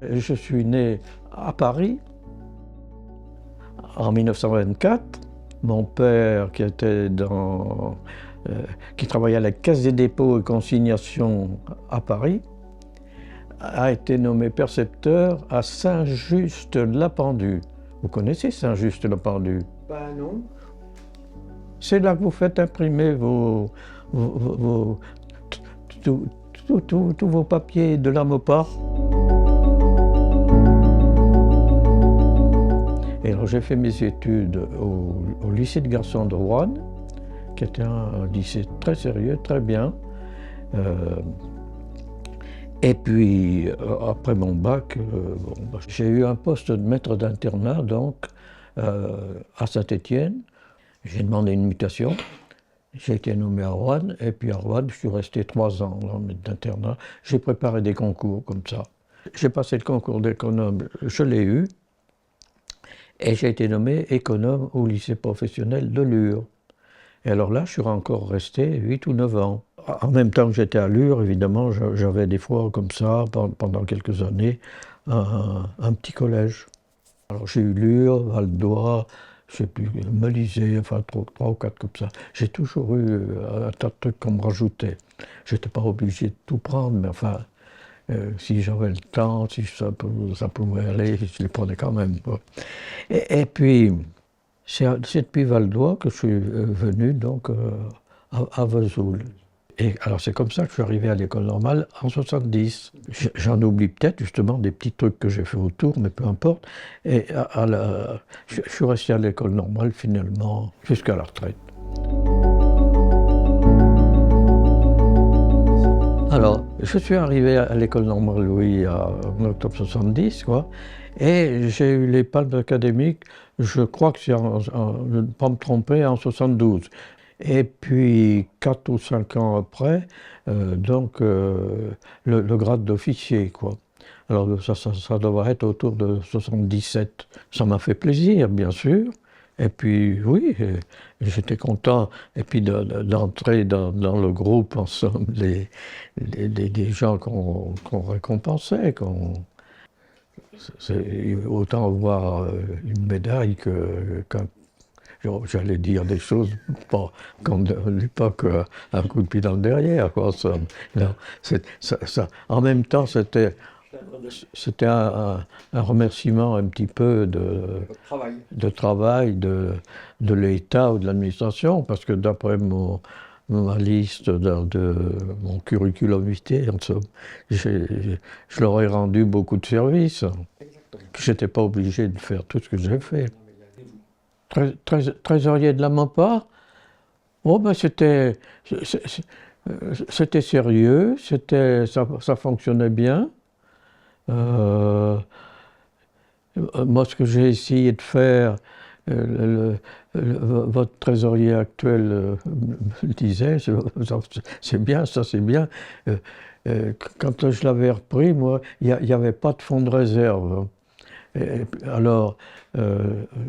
Je suis né à Paris en 1924. Mon père, qui travaillait à la Caisse des dépôts et consignations à Paris, a été nommé percepteur à Saint-Just-la-Pendue. Vous connaissez Saint-Just-la-Pendue? Bah non. C'est là que vous faites imprimer tous vos papiers de la MOPA. Et alors j'ai fait mes études au lycée de garçons de Roanne, qui était un lycée très sérieux, très bien. Et puis après mon bac, j'ai eu un poste de maître d'internat donc à Saint-Étienne. J'ai demandé une mutation. J'ai été nommé à Roanne, et puis à Roanne, je suis resté 3 ans d'internat. J'ai préparé des concours comme ça. J'ai passé le concours d'économe, je l'ai eu, et j'ai été nommé économe au lycée professionnel de Lure. Et alors là, je suis encore resté 8 ou 9 ans. En même temps que j'étais à Lure, évidemment, j'avais des fois comme ça, pendant quelques années, un petit collège. Alors j'ai eu Lure, Val d'Oie, je sais plus, Melisée, enfin 3 ou 4 comme ça. J'ai toujours eu un tas de trucs qu'on me rajoutait. Je n'étais pas obligé de tout prendre, mais enfin, si j'avais le temps, si ça pouvait aller, je les prenais quand même. Et puis, c'est depuis Val d'Oie que je suis venu donc à Vesoul. Et alors c'est comme ça que je suis arrivé à l'école normale en 70. J'en oublie peut-être justement des petits trucs que j'ai fait autour, mais peu importe. Et je suis resté à l'école normale finalement jusqu'à la retraite. Alors, je suis arrivé à l'école normale, oui, en octobre 70, quoi. Et j'ai eu les palmes académiques, je crois que c'est, ne pas me tromper, en 72. Et puis, 4 ou 5 ans après, le grade d'officier, quoi. Alors, ça devrait être autour de 77. Ça m'a fait plaisir, bien sûr. Et puis, oui, j'étais content. Et puis, d'entrer dans le groupe, en somme, des gens qu'on récompensait. C'est autant avoir une médaille qu'un. J'allais dire des choses, pas comme de l'époque, un coup de pied dans le derrière, quoi. Non, en même temps, c'était un remerciement un petit peu de travail de l'État ou de l'administration, parce que d'après ma liste de mon curriculum vitae, en somme, je leur ai rendu beaucoup de services. Je n'étais pas obligé de faire tout ce que j'ai fait. Trésorier de la MOPA, oh ben c'était sérieux, ça fonctionnait bien. Moi, ce que j'ai essayé de faire, votre trésorier actuel me disait, c'est bien, ça c'est bien. Quand je l'avais repris, moi, il n'y avait pas de fonds de réserve. Alors,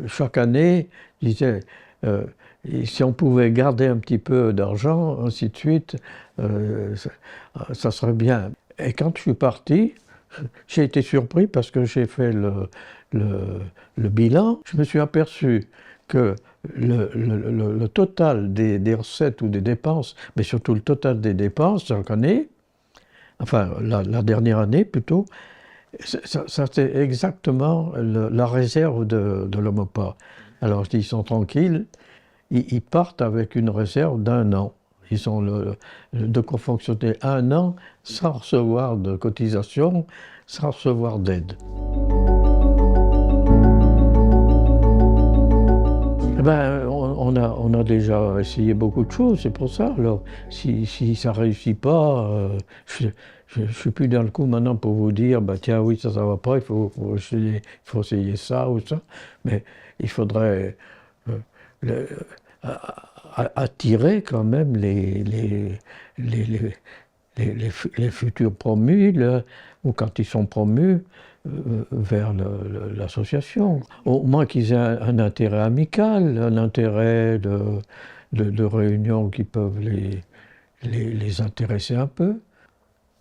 chaque année, je disais, si on pouvait garder un petit peu d'argent, ainsi de suite, ça serait bien. Et quand je suis parti, j'ai été surpris parce que j'ai fait le bilan. Je me suis aperçu que le total des recettes ou des dépenses, mais surtout le total des dépenses chaque année, enfin la dernière année plutôt, c'était exactement la réserve de l'OMOPA. Alors je dis, ils sont tranquilles, ils partent avec une réserve d'1 an. Ils ont de quoi fonctionner 1 an sans recevoir de cotisation, sans recevoir d'aide. Ben, on a déjà essayé beaucoup de choses, c'est pour ça. Alors, si ça ne réussit pas, je ne suis plus dans le coup maintenant pour vous dire, bah, tiens, oui, ça ne va pas, il faut essayer ça ou ça. Mais il faudrait attirer quand même les futurs promus, ou quand ils sont promus, vers l'association. Au moins qu'ils aient un intérêt amical, un intérêt de réunion qui peuvent les intéresser un peu.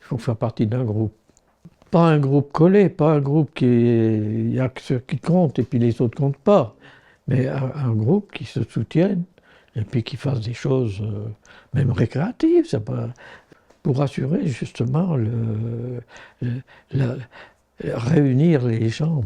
Il faut faire partie d'un groupe. pas un groupe collé, pas un groupe il y a que ceux qui comptent et puis les autres comptent pas, mais un groupe qui se soutienne et puis qui fasse des choses même récréatives, ça peut, pour assurer justement réunir les gens.